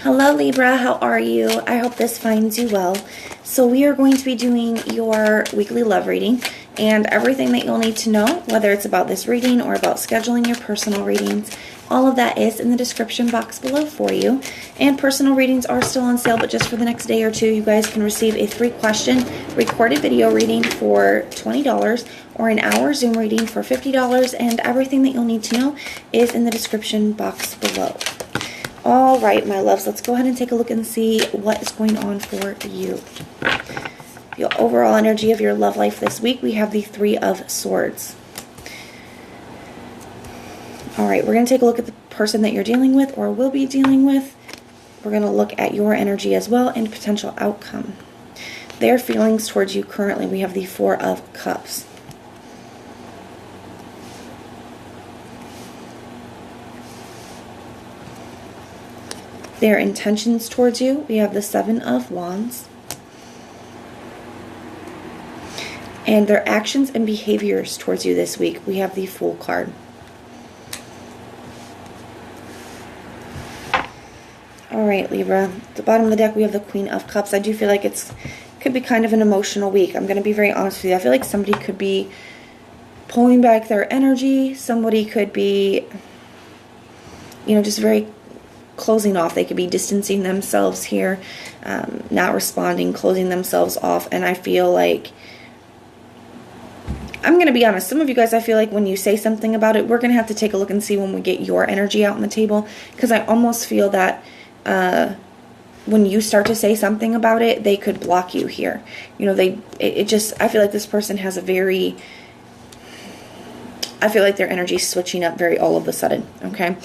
Hello Libra, how are you? I hope this finds you well. So we are going to be doing your weekly love reading and everything that you'll need to know, whether it's about this reading or about scheduling your personal readings. All of that is in the description box below for you. And personal readings are still on sale, but just for the next day or two, you guys can receive a 3-question recorded video reading for $20 or an hour Zoom reading for $50, and everything that you'll need to know is in the description box below. All right, my loves, let's go ahead and take a look and see what is going on for you. The overall energy of your love life this week, we have the 3 of Swords. All right, we're going to take a look at the person that you're dealing with or will be dealing with. We're going to look at your energy as well and potential outcome. Their feelings towards you currently, we have the 4 of Cups. Their intentions towards you, we have the 7 of Wands. And their actions and behaviors towards you this week, we have the Fool card. All right, Libra. At the bottom of the deck, we have the Queen of Cups. I do feel like could be kind of an emotional week. I'm going to be very honest with you. I feel like somebody could be pulling back their energy. Somebody could be, just very closing off. They could be distancing themselves here, not responding, closing themselves off. And I feel like, I'm going to be honest, some of you guys, I feel like when you say something about it, we're going to have to take a look and see when we get your energy out on the table, because I almost feel that when you start to say something about it, they could block you here. I feel like this person has I feel like their energy is switching up very all of a sudden, okay?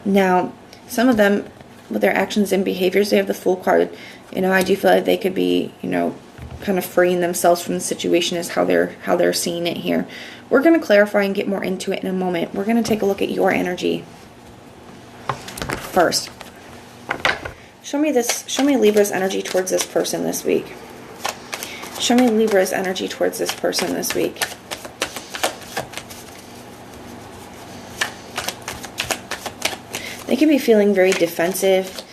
Now, some of them, with their actions and behaviors, they have the Fool card. I do feel like they could be, kind of freeing themselves from the situation is how they're seeing it here. We're going to clarify and get more into it in a moment. We're going to take a look at your energy first. Show me Libra's energy towards this person this week. Show me Libra's energy towards this person this week. They can be feeling very defensive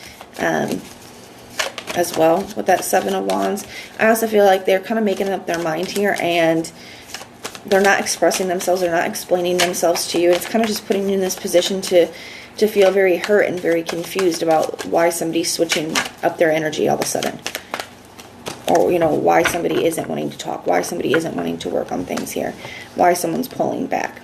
as well with that 7 of Wands. I also feel like they're kind of making up their mind here, and they're not expressing themselves. They're not explaining themselves to you. It's kind of just putting you in this position to feel very hurt and very confused about why somebody's switching up their energy all of a sudden. Or, why somebody isn't wanting to talk. Why somebody isn't wanting to work on things here. Why someone's pulling back.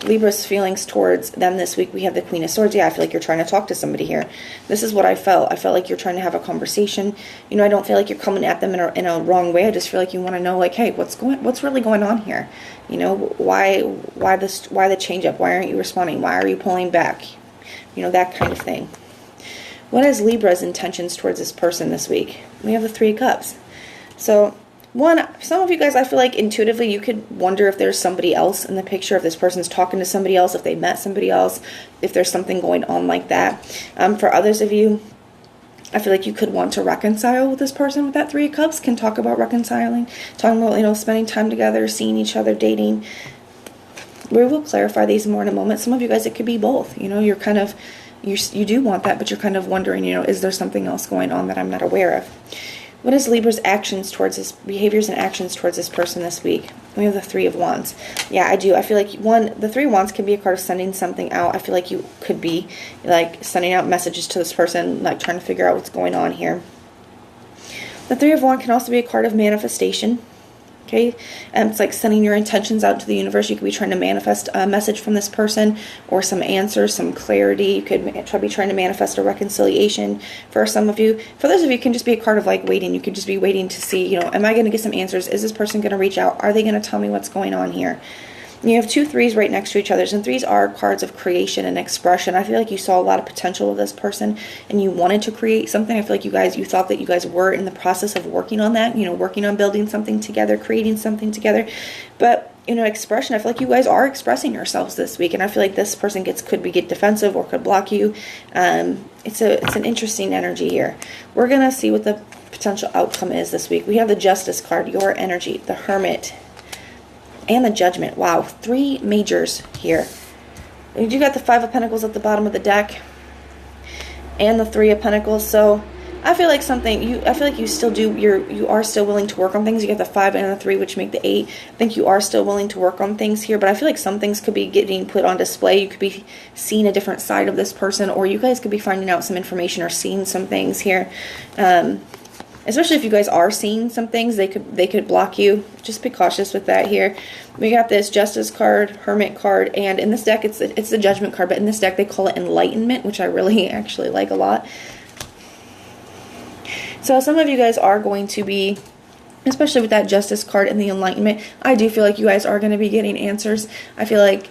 Libra's feelings towards them this week, we have the Queen of Swords. Yeah, I feel like you're trying to talk to somebody here. This is what I felt. I felt like you're trying to have a conversation. I don't feel like you're coming at them in a wrong way. I just feel like you want to know, like, hey, what's really going on here? Why the change up? Why aren't you responding? Why are you pulling back? That kind of thing. What is Libra's intentions towards this person this week? We have the 3 of Cups. So, some of you guys, I feel like intuitively you could wonder if there's somebody else in the picture, if this person's talking to somebody else, if they met somebody else, if there's something going on like that. For others of you, I feel like you could want to reconcile with this person with that 3 of Cups, can talk about reconciling, talking about, spending time together, seeing each other, dating. We will clarify these more in a moment. Some of you guys, it could be both. You're kind of, you do want that, but you're kind of wondering, is there something else going on that I'm not aware of? What is Libra's actions towards this, behaviors and actions towards this person this week? We have the 3 of Wands. Yeah, I do. I feel like, the 3 of Wands can be a card of sending something out. I feel like you could be, like, sending out messages to this person, like, trying to figure out what's going on here. The 3 of Wands can also be a card of manifestation. Okay, it's like sending your intentions out to the universe. You could be trying to manifest a message from this person or some answers, some clarity. You could be trying to manifest a reconciliation for some of you. For those of you, it can just be a card of like waiting. You could just be waiting to see, am I going to get some answers? Is this person going to reach out? Are they going to tell me what's going on here? You have 2 3s right next to each other, and 3s are cards of creation and expression. I feel like you saw a lot of potential with this person, and you wanted to create something. I feel like you thought that you guys were in the process of working on that, working on building something together, creating something together. But, expression, I feel like you guys are expressing yourselves this week, and I feel like this person could get defensive or could block you. It's an interesting energy here. We're going to see what the potential outcome is this week. We have the Justice card, your energy, the Hermit, and the Judgment. Wow, 3 majors here. You got the 5 of Pentacles at the bottom of the deck. and the Three of Pentacles. So I feel like I feel like you still do, you are still willing to work on things. You got the 5 and the 3, which make the 8. I think you are still willing to work on things here, but I feel like some things could be getting put on display. You could be seeing a different side of this person, or you guys could be finding out some information or seeing some things here. Especially if you guys are seeing some things, they could block you. Just be cautious with that here. We got this Justice card, Hermit card, and in this deck it's the Judgment card, but in this deck they call it Enlightenment, which I really actually like a lot. So some of you guys are going to be, especially with that Justice card and the Enlightenment, I do feel like you guys are going to be getting answers. I feel like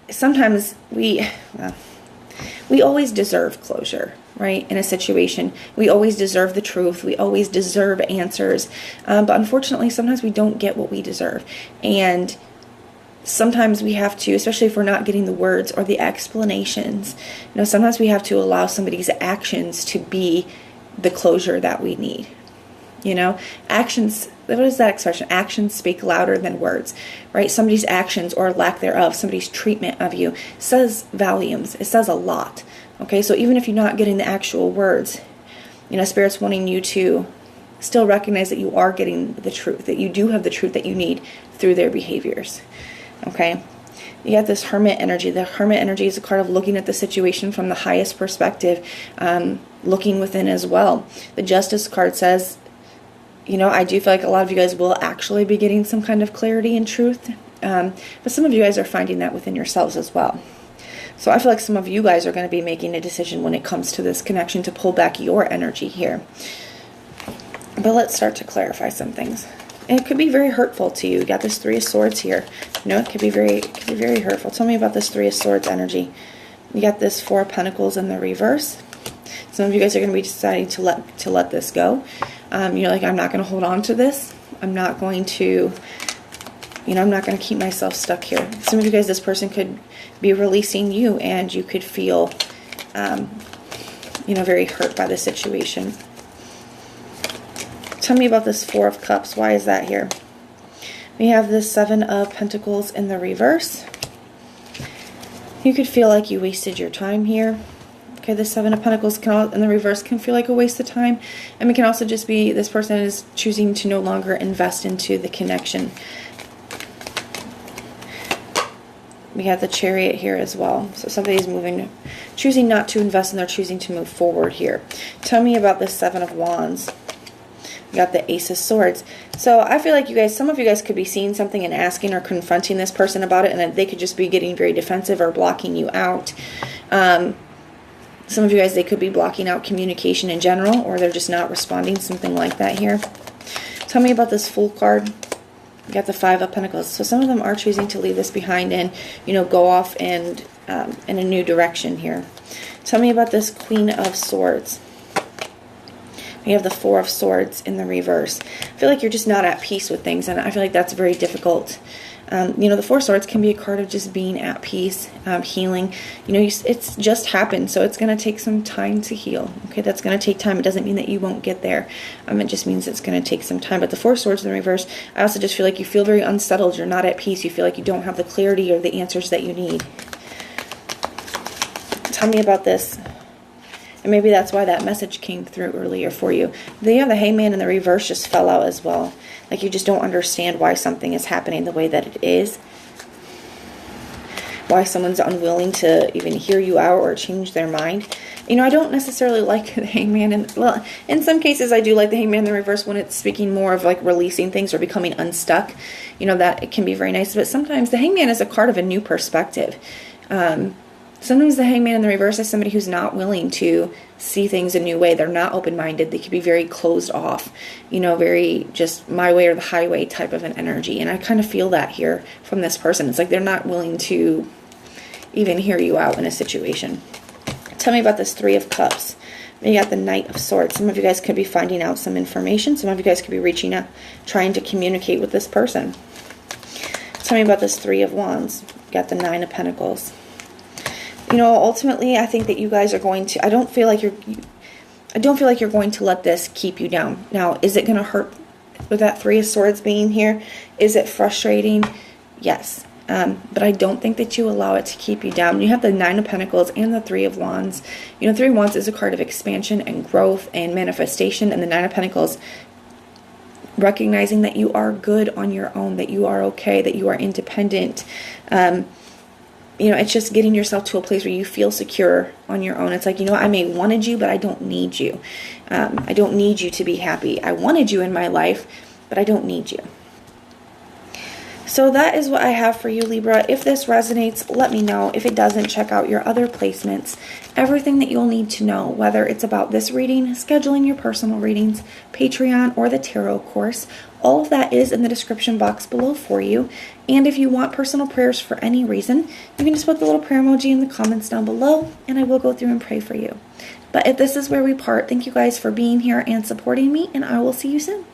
sometimes we always deserve closure, right? In a situation, we always deserve the truth. We always deserve answers. But unfortunately, sometimes we don't get what we deserve. And sometimes we have to, especially if we're not getting the words or the explanations, sometimes we have to allow somebody's actions to be the closure that we need. Actions, what is that expression? Actions speak louder than words, right? Somebody's actions or lack thereof, somebody's treatment of you says volumes. It says a lot. Okay, so even if you're not getting the actual words, Spirit's wanting you to still recognize that you are getting the truth, that you do have the truth that you need through their behaviors. Okay. You got this Hermit energy. The Hermit energy is a card of looking at the situation from the highest perspective, looking within as well. The Justice card says, I do feel like a lot of you guys will actually be getting some kind of clarity and truth, but some of you guys are finding that within yourselves as well. So I feel like some of you guys are going to be making a decision when it comes to this connection to pull back your energy here. But let's start to clarify some things. And it could be very hurtful to you. You got this Three of Swords here. It could be very hurtful. Tell me about this Three of Swords energy. You got this Four of Pentacles in the reverse. Some of you guys are going to be deciding to let this go. You're like, I'm not going to hold on to this. I'm not going to, I'm not going to keep myself stuck here. Some of you guys, this person could be releasing you, and you could feel, very hurt by the situation. Tell me about this Four of Cups. Why is that here? We have this Seven of Pentacles in the reverse. You could feel like you wasted your time here. Okay, the Seven of Pentacles in the reverse can feel like a waste of time. And it can also just be this person is choosing to no longer invest into the connection. We have the Chariot here as well. So somebody's choosing not to invest, and they're choosing to move forward here. Tell me about this Seven of Wands. We got the Ace of Swords. So I feel like some of you guys could be seeing something and asking or confronting this person about it, and they could just be getting very defensive or blocking you out. Some of you guys, they could be blocking out communication in general, or they're just not responding, something like that here. Tell me about this Fool card. You got the Five of Pentacles. So some of them are choosing to leave this behind and, go off and in a new direction here. Tell me about this Queen of Swords. We have the Four of Swords in the reverse. I feel like you're just not at peace with things, and I feel like that's very difficult. The Four of Swords can be a card of just being at peace, healing. It's just happened, so it's going to take some time to heal. Okay, that's going to take time. It doesn't mean that you won't get there. It just means it's going to take some time. But the Four of Swords in the reverse, I also just feel like you feel very unsettled. You're not at peace. You feel like you don't have the clarity or the answers that you need. Tell me about this. And maybe that's why that message came through earlier for you. The Hangman in the reverse just fell out as well. Like you just don't understand why something is happening the way that it is. Why someone's unwilling to even hear you out or change their mind. I don't necessarily like the Hangman. Well, in some cases I do like the Hangman in the reverse when it's speaking more of like releasing things or becoming unstuck. That it can be very nice. But sometimes the Hangman is a card of a new perspective. Sometimes the Hangman in the reverse is somebody who's not willing to see things a new way. They're not open-minded. They could be very closed off, very just my way or the highway type of an energy. And I kind of feel that here from this person. It's like they're not willing to even hear you out in a situation. Tell me about this Three of Cups. You got the Knight of Swords. Some of you guys could be finding out some information. Some of you guys could be reaching out, trying to communicate with this person. Tell me about this Three of Wands. You got the Nine of Pentacles. Ultimately, I think that you guys are going to, I don't feel like you're going to let this keep you down. Now, is it going to hurt with that Three of Swords being here? Is it frustrating? Yes. But I don't think that you allow it to keep you down. You have the Nine of Pentacles and the Three of Wands. You know, Three of Wands is a card of expansion and growth and manifestation, and the Nine of Pentacles recognizing that you are good on your own, that you are okay, that you are independent. You know, it's just getting yourself to a place where you feel secure on your own. It's like, you know, I may wanted you, but I don't need you. I don't need you to be happy. I wanted you in my life, but I don't need you. So that is what I have for you, Libra. If this resonates, let me know. If it doesn't, check out your other placements. Everything that you'll need to know, whether it's about this reading, scheduling your personal readings, Patreon, or the tarot course, all of that is in the description box below for you. And if you want personal prayers for any reason, you can just put the little prayer emoji in the comments down below, and I will go through and pray for you. But if this is where we part, thank you guys for being here and supporting me, and I will see you soon.